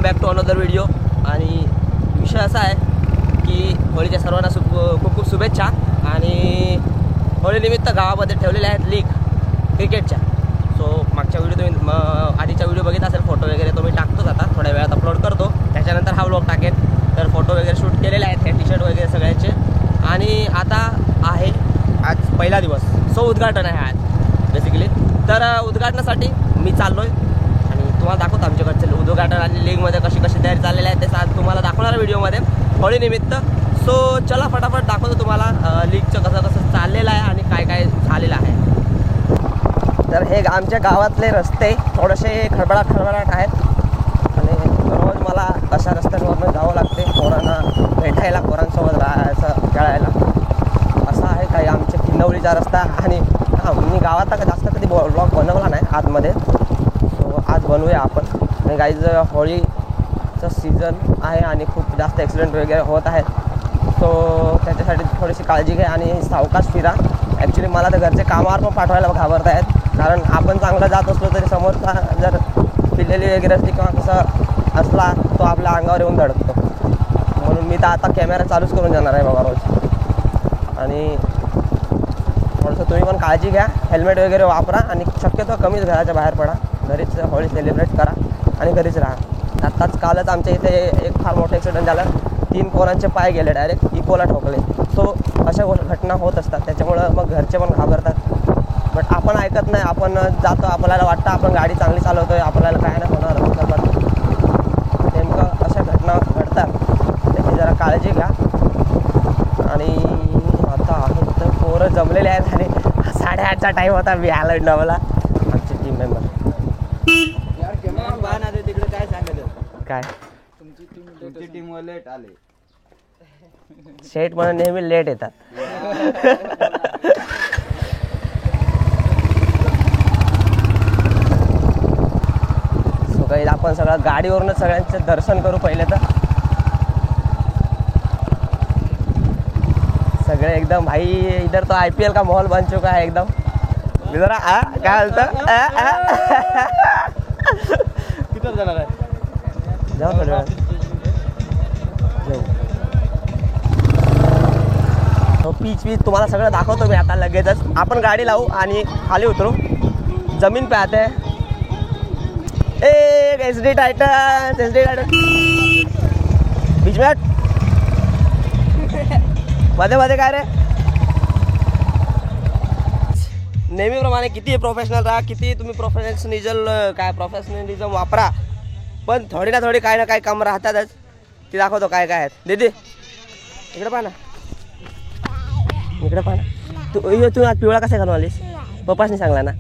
Welcome back to another video. आणि विषय असा आहे की होळीच्या सर्वांना खूप खूप शुभेच्छा. आणि होळीनिमित्त गावामध्ये ठेवलेल्या आहेत लीग क्रिकेटच्या. सो मागच्या व्हिडिओ तुम्ही आधीचा व्हिडिओ बघितला असेल, फोटो वगैरे तो मी टाकतोच आता थोड्या वेळात अपलोड करतो. त्याच्यानंतर हा व्लॉग टाकेन. तर फोटो वगैरे शूट केलेले आहेत हे टी शर्ट वगैरे सगळ्यांचे. आणि आता आहे आज पहिला दिवस, सो उद्घाटन आहे आज बेसिकली. तर उद्घाटनासाठी मी चाललो आहे आणि तुम्हाला दाखवतो आमच्याकडचे उद्घाटन आणि लीगमध्ये कशी कशी तयारी चाललेली आहे ते आज तुम्हाला दाखवणार व्हिडिओमध्ये होळीनिमित्त. सो चला फटाफट दाखवतो तुम्हाला लीगचं कसं कसं चाललेलं आहे आणि काय काय झालेलं आहे. तर हे आमच्या गावातले रस्ते थोडेसे खडबडाट आहेत आणि रोज मला अशा रस्त्यांवरून जावं लागते पोरांना भेटायला, पोरांसोबत राहायचं, खेळायला. असा आहे काही आमच्या किन्नवलीचा रस्ता. आणि मी गावात जास्त कधी ब्लॉग बनवला नाही आतमध्ये, सो आज बनवूया आपण. आणि गाईज होळीचं सीझन आहे आणि खूप जास्त ॲक्सिडेंट वगैरे होत आहेत. सो त्याच्यासाठी थोडीशी काळजी घ्या आणि सावकाश फिरा. ॲक्च्युली मला तर घरचे कामावर पण पाठवायला घाबरत आहेत, कारण आपण चांगलं जात असलो तरी समोरचा जर पिल्लेली वगैरे असली किंवा कसं असला तो आपल्या अंगावर येऊन धडकतो. म्हणून मी तर आता कॅमेरा चालूच करून जाणार आहे बाबा रोज. आणि थोडंसं तुम्ही पण काळजी घ्या, हेल्मेट वगैरे वापरा आणि शक्यतो कमीच घराच्या बाहेर पडा. घरीच होळी सेलिब्रेट करा आणि घरीच राहा. आत्ताच कालच आमच्या इथे एक फार मोठं ॲक्सिडेंट झालं. 3 पोरांचे पाय गेले, डायरेक्ट इकोला ठोकले. सो अशा घटना होत असतात, त्याच्यामुळं मग घरचे पण घाबरतात. बट आपण ऐकत नाही, आपण जातो. आपल्याला वाटतं आपण गाडी चांगली चालवतो आहे, आपल्याला काय नाही होणार. पण नेमकं अशा घटना घडतात, त्याची जरा काळजी घ्या. आणि आता आहे तर पोरं जमलेले आहेत आणि 8:30चा टाईम होता. मी आलो डबला. आमची टीम मेंबर तिकडे काय सांगत काय तुमची टीम लेट आले. शेट म्हणून नेहमी लेट येतात. सो काही आपण सगळं गाडीवरूनच सगळ्यांचं दर्शन करू पहिले. तर सगळे एकदम भाई इधर तो IPL का माहौल बन चुका है एकदम. जरा काय बोलतं किती जाणार आहे? जाऊ थोड्या वेळात जाऊ. पीच तुम्हाला सगळं दाखवतो मी आता लगेचच. आपण गाडी लावू आणि खाली उतरू. जमीन पे आते एक SD टायटन बीच में मध्ये काय रे. नेहमीप्रमाणे किती प्रोफेशनल राहा, किती तुम्ही प्रोफेशनलिझम वापरा, पण थोडी ना थोडी काय ना काय काम राहतातच. ती दाखवतो काय काय आहेत. दीदी इकडे पाहा ना, इकडे पाहा ना. तू आज पिवळा कसा घालून आलीस? पप्पासनी सांगला ना,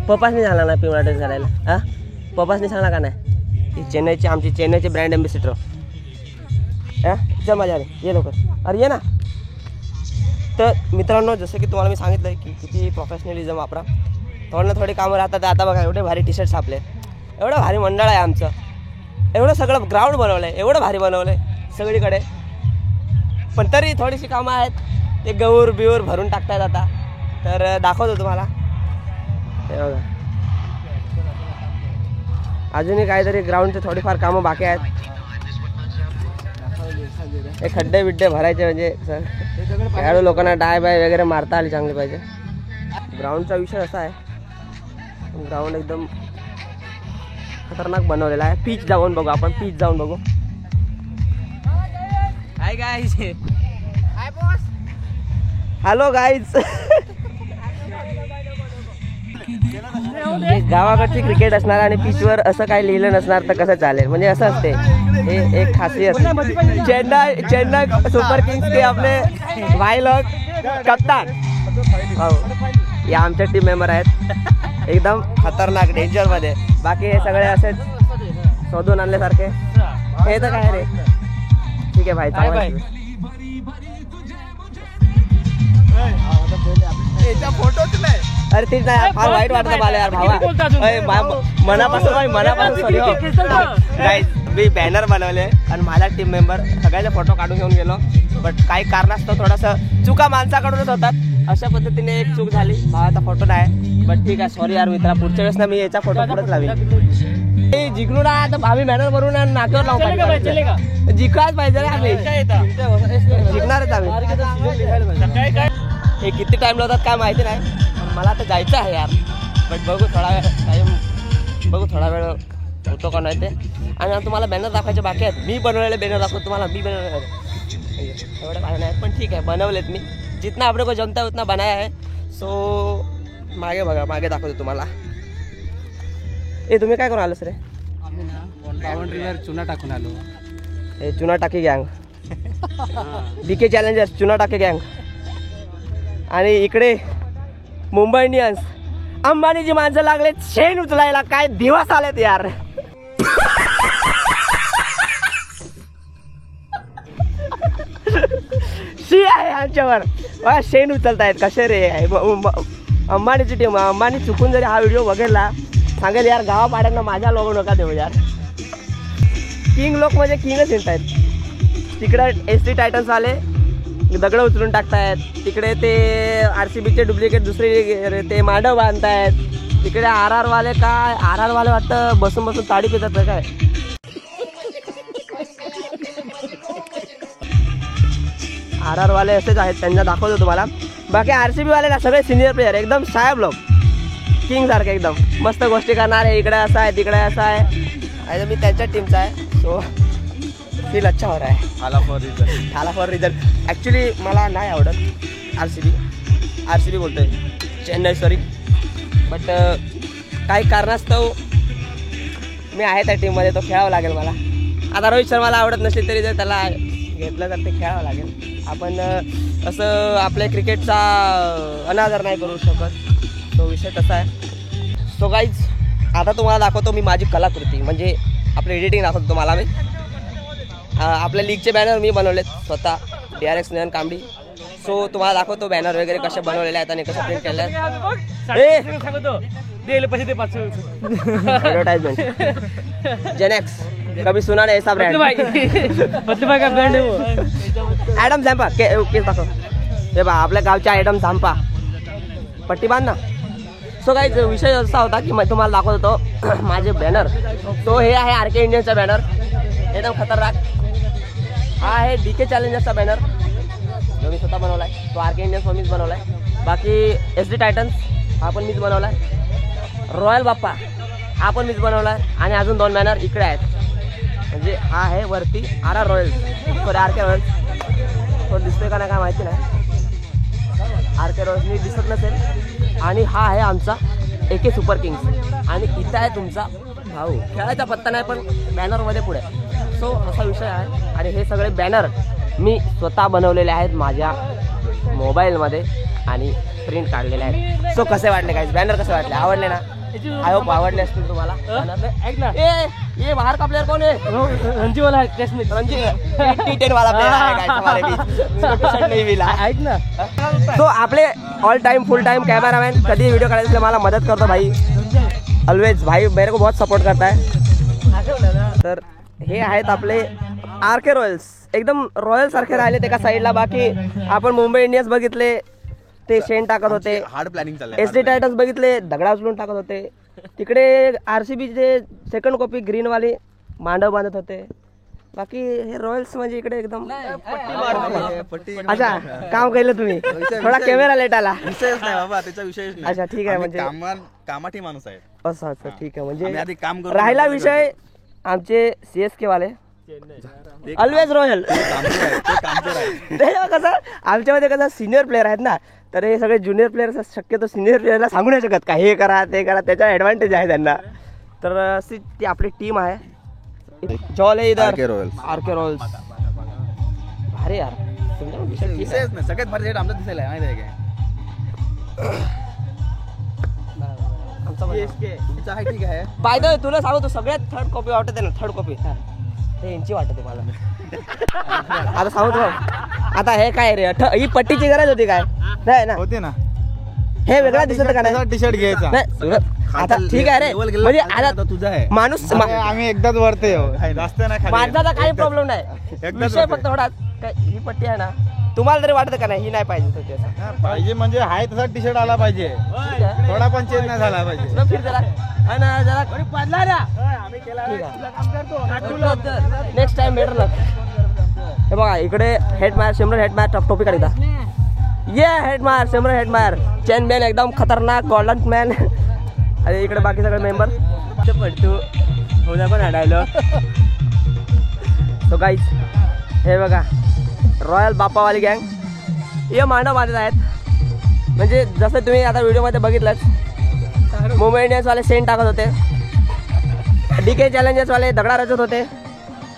पप्पासनी सांगला ना पिवळा ड्रेस घालायला. हां पप्पासनी सांगला का नाही? ही चेन्नईची, आमची चेन्नईची ब्रँड ॲम्बेसिडर. हां चल माझ्या अरे ये लवकर, अरे ये ना. तर मित्रांनो, जसं की तुम्हाला मी सांगितलं की किती प्रोफेशनलिझम वापरा. थोडं ना थोडी कामं राहतात. आता बघा एवढे भारी टी शर्ट्स आपले, एवढं भारी मंडळ आहे आमचं, एवढं सगळं ग्राउंड बनवलं आहे, एवढं भारी बनवलं आहे सगळीकडे. पण तरी थोडीशी कामं आहेत, ते गौर बिऊर भरून टाकतात आता. तर दाखवतो तुम्हाला. हे बघा अजूनही काहीतरी ग्राउंडचे थोडीफार कामं बाकी आहेत. हे खड्डे बिड्डे भरायचे, म्हणजे खेळाडू लोकांना डाय बाय वगैरे मारता आली चांगली पाहिजे. ग्राउंडचा विषय असा आहे, ग्राउंड एकदम खतरनाक बनवलेला आहे. पीच जाऊन बघू आपण, पीच जाऊन बघू. हाय गाईज, हाय बॉस, हॅलो गाईज. गावाकडची क्रिकेट असणार आणि पिचवर असं काही लिहिलं नसणार तर कसं चालेल. म्हणजे असं असते, हे एक खासियत. चेन्नई सुपर किंग्स के आपले भाई लोग कप्तान, हो या आमच्या टीम मेंबर आहेत. एकदम खतरनाक डेंजर मध्ये. बाकी हे सगळे असेच शोधून आणल्यासारखे. हे तर काय रे, ठीक आहे भाई चांगलं. फोटोच नाही. अरे तीच नाही, फार वाईट वाटतं मला यार भावा. मनापासून सॉरी हो गाईज. मी बॅनर बनवले आणि माझा टीम मेंबर सगळ्याचे फोटो काढून घेऊन गेलो. बट काही कारणास्तव थोडंसं चुका माणसाकडूनच होतात. अशा पद्धतीने एक चूक झाली. भावाचा फोटो नाही, बट ठीक आहे सॉरी यार मित्रा. पुढच्या वेळेस ना मी याचा फोटो पुढेच लावेन. जिंकलो ना तर आम्ही बॅनर भरून नाक्यावर लावून जिंकलाच पाहिजे रे आम्ही जिंकणारच आम्ही. हे किती टाइम लावतात काय माहिती नाही पण मला आता जायचं आहे यार. बट बघू थोडा वेळ होतो का नाही ते. आणि तुम्हाला बॅनर दाखवायचे बाकी आहेत. मी बनवलेले बॅनर दाखवतो तुम्हाला. मी बनवलेले एवढं काय नाही पण ठीक आहे बनवलेत मी. जितना आपले को जमता है उतना बनाया है. सो मागे बघा मागे दाखवतो तुम्हाला. ए तुम्ही काय करून आलोस रे? आम्ही ना बाउंड्रीवर चुना टाकून आलो. हे चुना टाकी गँग बीके चॅलेंजर्स चुना टाकी गँग. आणि इकडे मुंबई इंडियन्स अंबानीची माणसं लागले शेण उचलायला. काय दिवस आलेत यार. शी आहे आमच्यावर शेण उचलतायत कसे रे. अंबानीची टीम. अंबानी चुकून जरी हा व्हिडिओ बघितला सांगेल यार गावापाड्यांना माझ्या लोक नका देऊ यार. किंग लोक म्हणजे किंगच येत आहेत. तिकडे ST टायटन्स आले दगडं उचलून टाकतायत. तिकडे ते RCBचे डुप्लिकेट दुसरे ते मांडव बांधतायत. तिकडे RR वाले काय RR वाले वाटतं बसून बसून ताडी पितात काय. RR वाले असेच आहेत त्यांना दाखवतो तुम्हाला. बाकी RCB वाले ना सगळे सिनियर प्लेयर एकदम साहेब लोक किंग सारखे एकदम मस्त गोष्टी करणार आहे. इकडे असं आहे तिकडे असं आहे. मी त्यांच्या टीमचा आहे. सो फील अच्छा हो रहा है. ठाला फॉर रिझल्ट. ॲक्च्युली मला नाही आवडत RCB बोलतोय चेन्नई सॉरी. बट काही कारणास्तव मी आहे त्या टीममध्ये तो खेळावं लागेल मला. आता रोहित शर्माला आवडत नसेल तरी जर त्याला घेतलं तर ते खेळावं लागेल. आपण असं आपल्या क्रिकेटचा अनादर नाही करू शकत. तो विषय तसा आहे. सो गाईज आता तुम्हाला दाखवतो मी माझी कलाकृती म्हणजे आपलं एडिटिंग दाखवतो तुम्हाला मी. आपल्या लीगचे बॅनर मी बनवलेत स्वतः DRX नेहन कांबडी. सो तुम्हाला दाखवतो बॅनर वगैरे कसे बनवलेले आहेत आणि कसे प्रिंट केले आहेत. ॲडव्हर्टाइजमेंट जेनेक्स कभी सुना नाही ऐसा ब्रँड. ॲडम झांपा केस दाखव. हे बा आपल्या गावच्या ॲडम झांपा पट्टी बांध ना. सो काही विषय असा होता की मी तुम्हाला दाखवत होतो माझे बॅनर. तो हे आहे RK इंडियनचा बॅनर एकदम खतरनाक. हा आहे DK चॅलेंजर्सचा बॅनर जो मी स्वतः बनवला आहे. तो RK इंडियन्स मीच बनवला आहे. बाकी SD टायटन्स हा पण मीच बनवला आहे. रॉयल बाप्पा हा पण मीच बनवला आहे. आणि अजून 2 बॅनर इकडे आहेत. म्हणजे हा आहे वरती RR Royals sorry RK Royals. तो दिसतोय का नाही काय माहिती नाही. RK रॉयल्स मी दिसत नसेल. आणि हा आहे आमचा AK सुपर किंग्स. आणि इथं आहे तुमचा भाऊ. खेळायचा पत्ता नाही पण बॅनरमध्ये पुढे. सो असा विषय आहे. आणि हे सगळे बॅनर मी स्वतः बनवलेले आहेत माझ्या मोबाईलमध्ये आणि प्रिंट काढलेले आहेत. सो कसे वाटले काय बॅनर कसे वाटले आवडले ना. आय होप आवडले असतील तुम्हाला. ये बाहर का प्लेयर कौन है? रणजी वाला है. रणजी T10 वाला प्लेयर आहे काय हमारे बीच. नहीं मिला ऐक ना. तो आपले ऑल टाइम फुल टाइम कॅमेरामॅन कधी व्हिडिओ काढायला मला मदत करतो भाई. ऑलवेज भाई मेरे को बहुत सपोर्ट करता है. तर हे आहेत आपले RK रॉयल्स. एकदम रॉयल सारखे राहिले ते एका साईडला. बाकी आपण मुंबई इंडियन्स बघितले ते शेण टाकत होते. हार्ड प्लॅनिंग चाललंय. SD टायटन्स बघितले दगडा उचलून टाकत होते. तिकडे RCBचे सेकंड कॉपी ग्रीनवाली मांडव बांधत होते. बाकी हे रॉयल्स म्हणजे इकडे एकदम अच्छा काम केलं तुम्ही. थोडा कॅमेरा लेट आला. विषयच नाही बाबा त्याचा विषयच नाही. अच्छा ठीक आहे म्हणजे कामाठी माणूस आहे. असं असं ठीक आहे म्हणजे आधी काम करू. राहिला विषय आमचे CSK वाले ऑलवेज रॉयल. कसं आमच्यामध्ये कसं सिनियर प्लेअर आहेत ना तर हे सगळे ज्युनियर प्लेअर शक्यतो सिनियर प्लेअरला सांगू नाही शकत का हे करा ते करा. त्याचा ॲडव्हान्टेज आहे त्यांना. तर अशी ती आपली टीम आहे. जॉल आहे इधर RK रॉयल्स. भारी यार विषयच नाही. सगळ्यात भारी आमचा दिसायला माहिती आहे काय. तुमचा आहे ठीक आहे. बाय द वे तुला सांगतो सगळ्यात थर्ड कॉपी वाटते ना. थर्ड कॉपी हे यांची वाटते मला. आता सांगतो आता हे काय रे ही पट्टीची गरज होती काय नाही ना. होते ना. हे वेगळा दिसत का नाही. टी शर्ट घ्यायचा आता ठीक आहे रे म्हणजे आता तुझा आहे. माणूस आम्ही एकदाच वरते जास्त नाही. माणसाचा काही प्रॉब्लेम नाही. विषय फक्त थोडा ही पट्टी आहे ना तुम्हाला तरी वाटतं का नाही ही नाही पाहिजे होती असं? हा, पाहिजे म्हणजे हाय तसा टी शर्ट आला पाहिजे, थोडा पण चेंज नाही झाला पाहिजे. पुढं फिर जरा है ना जरा नेक्स्ट टाइम बेटर लक. हे बघा इकडे हेड मार सिमरन हेड मार टॉपी काढता ये हेड मार सिमरन हेड मार चेन मॅन एकदम खतरनाक गोल्डन मॅन. आणि इकडे बाकी सगळे मेंबर पडतो उद्या पण हाडायलो. तो काहीच हे बघा रॉयल बापावाली गँग हे मांडव बांधत आहेत. म्हणजे जसं तुम्ही आता व्हिडिओमध्ये बघितलंच मुंबई इंडियन्सवाले सेंट टाकत होते, DK चॅलेंजर्सवाले दगडा रचत होते,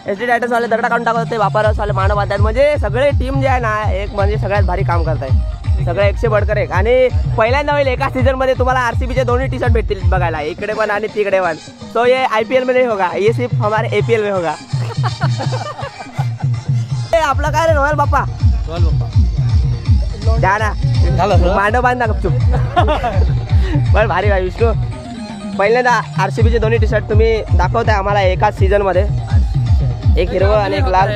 SD टायटन्सवाले दगडा काढून टाकत होते, वाले मांडव बांधतात. म्हणजे सगळे टीम जे आहे ना एक म्हणजे सगळ्यात भारी काम करत आहे सगळे 100 बडकर 1. आणि पहिल्यांदा होईल एका सीझनमध्ये तुम्हाला RCBचे दोन्ही टी शर्ट भेटतील बघायला, इकडे पण आणि तिकडे पण. सो ये IPL में नहीं होगा, ये सिर्फ हमारे APL में होगा. आपलं काय रे रॉयल बाप्पा द्या ना मांडव बांध ना गपचूप. पण भारी भाई विष्णू पहिल्यांदा RCBचे दोन्ही टी शर्ट तुम्ही दाखवताय आम्हाला एकाच सीझनमध्ये, एक हिरवा आणि एक लाल.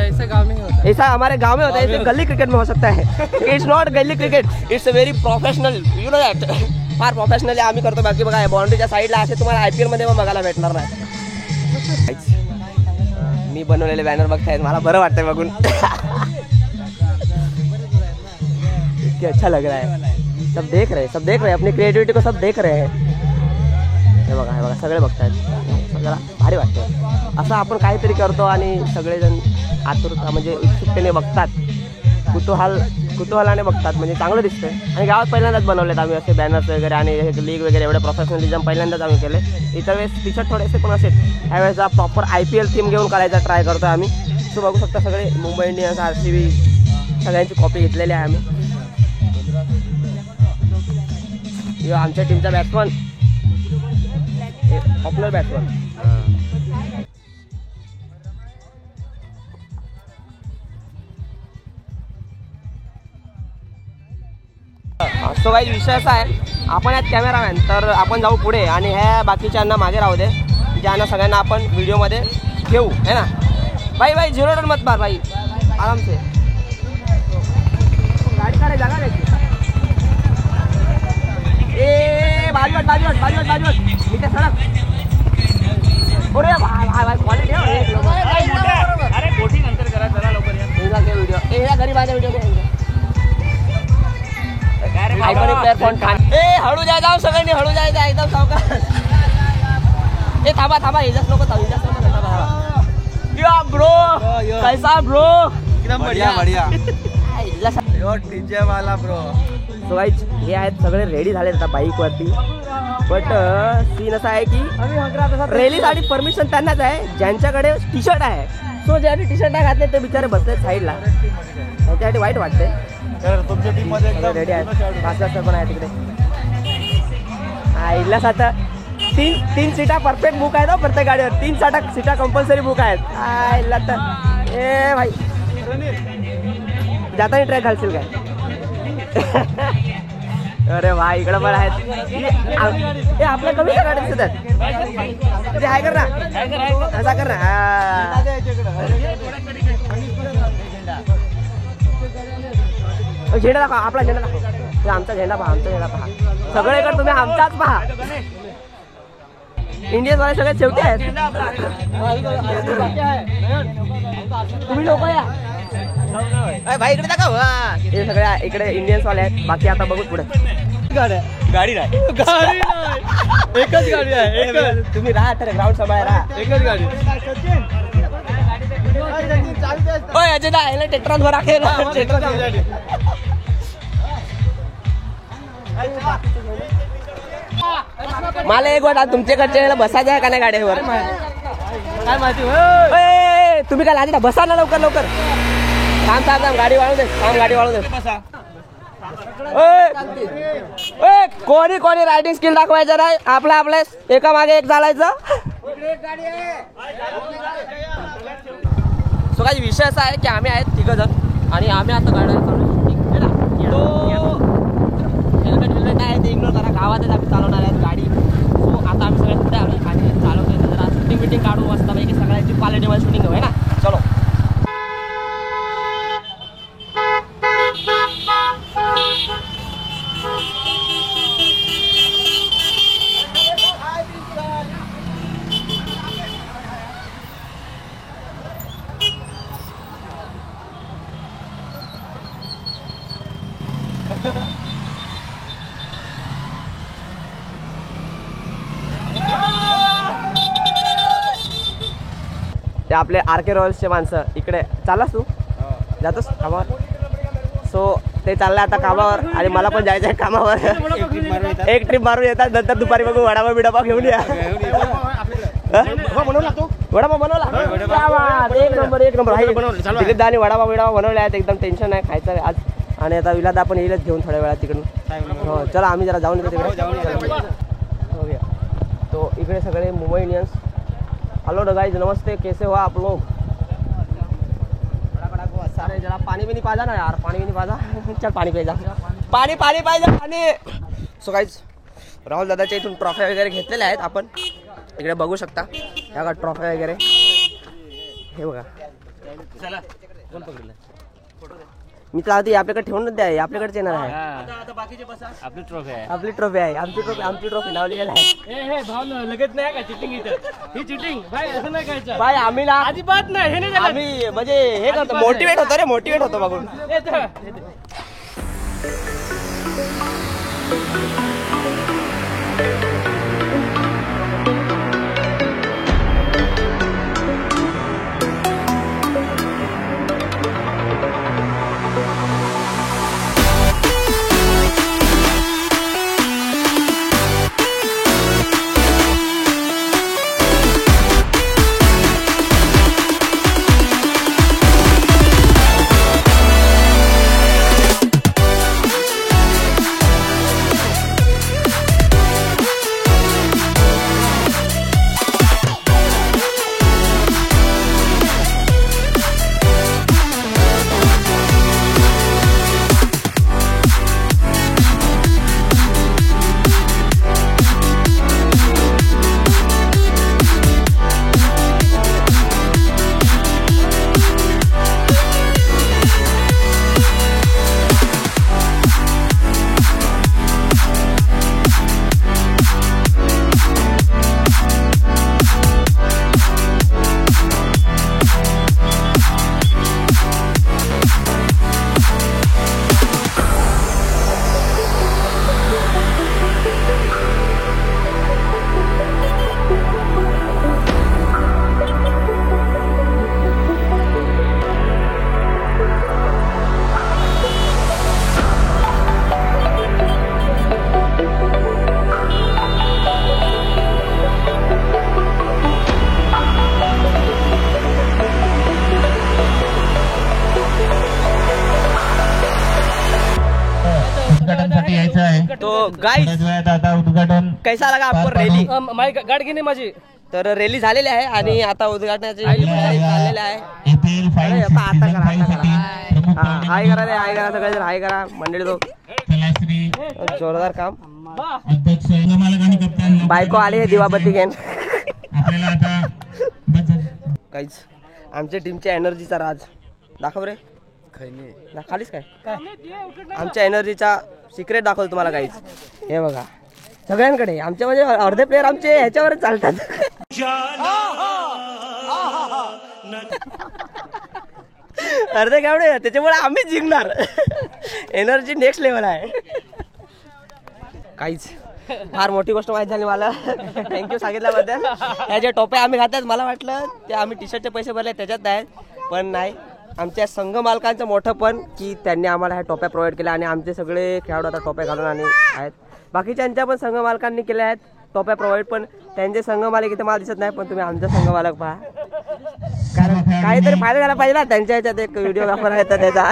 ऐसा हमारे गांव में होता है, ऐसे गली क्रिकेट में हो सकता है. It's not gully cricket, it's a very professional, you know that. फार प्रोफेशनली आम्ही करतो. बाकी बघा बाउंड्रीच्या साईडला असे तुम्हाला IPL मध्ये पण बघायला भेटणार नाही. मी बनवलेले बॅनर बघतायत मला बरं वाटतंय बघून. इतके अच्छा लग रहा है, सब देख रहे हैं अपनी क्रिएटिविटी को सब देख रहे हैं. हे बघा सगळे बघतायत, सगळं भारी वाटतं. असं आपण काहीतरी करतो आणि सगळेजण आतुरता म्हणजे उत्सुकतेने बघतात, कुतूहलाने बघतात, म्हणजे चांगलं दिसतंय. आणि गावात पहिल्यांदाच बनवलेत आम्ही असे बॅनर्स वगैरे आणि लीग वगैरे एवढे प्रोफेशनलिझम पहिल्यांदाच आम्ही केले. इतर वेळेस टी शर्ट थोडेसे पण असेल, ह्यावेळेसचा प्रॉपर IPL थीम घेऊन करायचा ट्राय करतो आम्ही. सो बघू शकता सगळे मुंबई इंडियन्स RCB सगळ्यांची कॉपी घेतलेली आहे आम्ही. आमच्या टीमचा बॅट्समन पॉप्युलर बॅट्समन. सो काही विषय असा आहे आपण यात कॅमेरामॅन तर आपण जाऊ पुढे आणि ह्या बाकीच्यांना मागे राहू दे, ज्यांना सगळ्यांना आपण व्हिडिओमध्ये घेऊ है ना. भाई 0 रन मत मार भाई, आराम से गाडी काढायची जागा नाही. ए बाजूट इथे सडक. अरे भाई क्वालिटी अरे मोठी नंतर करा जरा लवकर या व्हिडिओ. ए घरी माझा व्हिडिओ प्लेअर फोन खान. ए हळू जाऊ सगळ्यांनी हळू जायचं एकदम सावकाश. ए थांबा हिजाच नको ब्रो कैसा ब्रो एकदम बढिया डीजे वाला ब्रो. सो गाईज हे आहेत सगळे रेडी झालेत आता बाईकवरती. बट सीन असा आहे की रेलीसाठी परमिशन त्यांनाच आहे ज्यांच्याकडे टी शर्ट आहे. सो ज्यांनी टी शर्ट नाही घातले ते बिचारे बसले साईडला, त्याच्यासाठी वाईट वाटते. तुमच्या टीम मध्ये रेडी आहे, 5 पण आहे तिकडे. इल्लास आता 3 सीटा परफेक्ट बुक आहेत प्रत्येक गाडीवर. 3 सीटा कंपल्सरी बुक आहेत. इल्ला तर ए भाई जाताना ट्रॅक घालशील काय? अरे भाई इकडं पण आहेत. हे आपल्या कमी गाडी दिसत आहेत. हाय कर ना, असा कर ना. झेंडा दाखवा, आपला झेंडा दाखवा. आमचा झेंडा पहा, सगळीकडे तुम्ही आमचाच पहा. इंडियन वाले सगळे शेवटी आहेत. तुम्ही लोक या भाई इकडे दाखव. हे सगळे इकडे इंडियन्स वाले आहेत. बाकी आता बघू पुढे. गाडी नाही एकच गाडी आहे. तुम्ही राहा तर ग्राउंड सांभाळा राहा. एकच गाडी. अजय दा याला टेट्रांवर राखेल. मला एक वाट तुमच्याकडच्या याला बसायचं आहे का नाही गाडीवर काय माहिती. तुम्ही काय लाजता बसा ना लवकर थांब गाडी वाळू दे. कोणी रायडिंग स्किल दाखवायचं नाही. आपल्या एका मागे एक चालायचं. सो काही विषय असा आहे की आम्ही आहेत 3 जण आणि आम्ही आता गाडी हेल्मेट आहे ते इग्नोर करा. गावातच आम्ही चालवणार आहेत गाडी. सो आता आम्ही सगळे पुढे आलो आणि चालवतोय. जरा शूटिंग काढू मस्तपैकी सगळ्यांची क्वालिटीमध्ये शूटिंग होय ना. चलो ते आपले RK रॉयल्सचे माणसं इकडे. चाललास तू? जातोस कामावर? सो ते चाललंय आता कामावर आणि मला पण जायचं आहे कामावर. एक ट्रिप मारून येतात, नंतर दुपारी बघू वडापाव बिडापाव घेऊन या. वडापाव बनवला? एक नंबर एक नंबर. दिलीप दानी वडापाव बिडापाव बनवले आहेत, एकदम टेन्शन नाही खायचं आज. आणि आता विलादा आपण येईलच घेऊन थोड्या वेळात तिकडून. हो चला आम्ही जरा जाऊन येतो तिकडे. ओके तो इकडे सगळे मुंबई इंडियन्स. हेलो गाइस, नमस्ते, कैसे हो आप लोग? अरे जरा पाणी बिनी पाजा ना यार, पाणी बिनी पाजा. चल पाणी प्यायचा, पाणी पाणी पाहिजे पाणी. सो गाइस राहुल दादाच्या इथून ट्रॉफी वगैरे घेतलेल्या आहेत आपण. इकडे बघू शकता ह्या ट्रॉफी वगैरे. हे बघा मी तर आधी आपल्याकडे ठेवूनच द्या, आपल्याकडेच येणार आहे. आपली ट्रॉफी आहे, आमची ट्रॉफी लावलेली आहे. लगेच नाही का चिटिंग इथं? ही चिटिंग भाई असं नाही करायचं बाय. आम्ही ना अजिबात नाही, हे नाही झालं. आम्ही म्हणजे हे करतो, मोटिवेट होतो रे, मोटिवेट होतो बघून. तो गाइस उद्घाटन कैसा लगा आपको रॅली? गाडी घेणे माझी. तर रॅली झालेली आहे आणि आता उद्घाटनाची चाललेले आहे. आता करा, हाय करा रे, हाय करा सगळे, हाय करा मंडळी लोक. जोरदार काम. बायको आली आहे दिवाबत्ती घेऊन. काहीच आमच्या टीमच्या एनर्जीचा राज दाखव रे. खालीच काय आमच्या एनर्जीचा सिक्रेट दाखवतो तुम्हाला काहीच. हे बघा सगळ्यांकडे आमच्या म्हणजे अर्धे प्लेयर आमचे ह्याच्यावरच चालतात. अर्धे केवढे त्याच्यामुळे आम्ही जिंकणार. एनर्जी नेक्स्ट लेवल आहे. काहीच फार मोठी गोष्ट माहिती झाली मला. थँक्यू सांगितल्याबद्दल. ह्या ज्या टोप्या आम्ही घातात मला वाटलं ते आम्ही टी शर्टचे पैसे भरले त्याच्यात आहेत, पण नाही. आमच्या संघ मालकांचं मोठं पण की त्यांनी आम्हाला ह्या टोप्या प्रोव्हाइड केल्या आणि आमचे सगळे खेळाडू आता टोप्या घालून आणि आहेत. बाकीच्यांच्या पण संघ मालकांनी केल्या आहेत टोप्या प्रोव्हाइड, पण त्यांचे संघ मालक इथे मला दिसत नाही. पण तुम्ही आमचा संघ मालक पहा, कारण काहीतरी फायदा झाला पाहिजे ना. त्यांच्या ह्याच्यात एक व्हिडिओग्राफर आहे तर त्याचा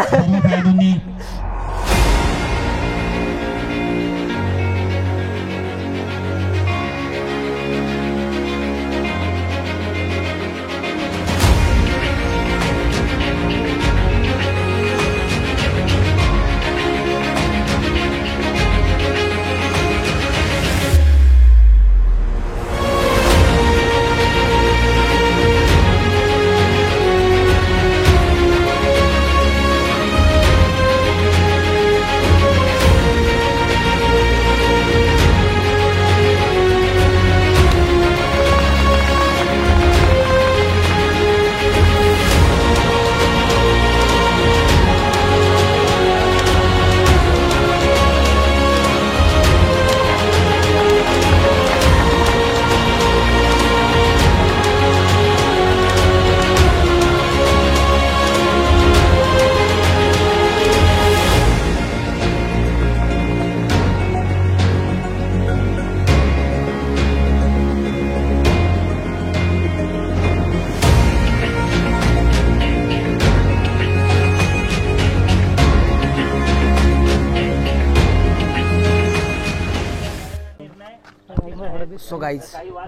सो गाईज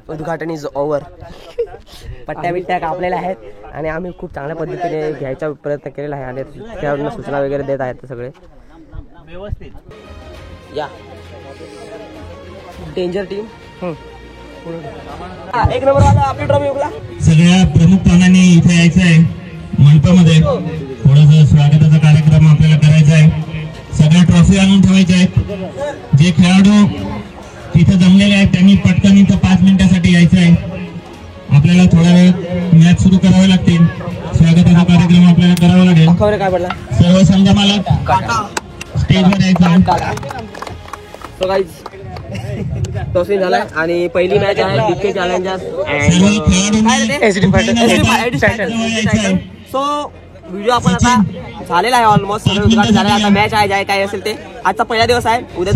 उद्घाटन इज ओव्हर. पट्ट्या बिट्ट्या कापलेल्या आहेत आणि आम्ही खूप चांगल्या पद्धतीने घ्यायचा प्रयत्न केलेला आहे आणि त्यावरून सूचना वगैरे देत आहेत सगळे व्यवस्थित. या डेंजर टीम. एक नंबर वाला आपली ट्रॉफी उगला. सगळ्या प्रमुख पाहुण्यांनी इथे यायचं आहे. मंडपामध्ये थोडंसं स्वागताचा कार्यक्रम आपल्याला करायचा आहे. सगळ्या ट्रॉफी आणून ठेवायच्या आहेत. जे खेळाडू तिथे जमलेले आहेत त्यांनी पटकन इथं 5 मिनिटासाठी यायचं आहे. आपल्याला थोडा वेळ मॅच सुरू करावी लागतील. स्वागताचा कार्यक्रम आपल्याला करावा लागेल. खबर काय पडला सर्व संघ मला स्टेजवर यायचं आहे. सो गाईज तो सीन झालाय आणि पहिली मॅच आहे डीके चॅलेंजर्स सर्व खेळाडू सो व्हिडिओ आपण आता झालेला आहे ऑलमोस्ट सगळं उद्घाटन झालं. आता मॅच आहे जाय काय असेल ते. आजचा पहिला दिवस आहे. उद्या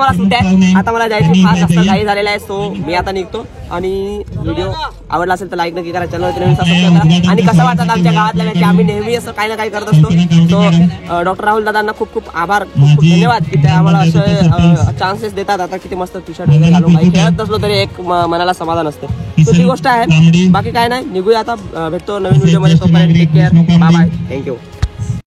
मला सुट्टी आहे. आता मला जायचं फार जास्त काही झालेलं आहे. सो मी आता निघतो आणि व्हिडिओ आवडला असेल तर लाईक नक्की करा. चॅनल सबस्क्राईब करा. आणि कसं वाटतं आमच्या गावातल्या मॅच आम्ही नेहमी असं काही ना काही करत असतो. सो डॉक्टर राहुल दादांना खूप खूप आभार खूप खूप धन्यवाद की ते आम्हाला असे चान्सेस देतात. आता किती मस्त टी शर्ट वगैरे घालून काही खेळत नसलो तरी एक मनाला समाधान असते. सो ती गोष्ट आहे. बाकी काय नाही. निघूया आता. भेटतो नवीन व्हिडिओ मध्ये. तोपर्यंत take care. Bye bye. Thank you.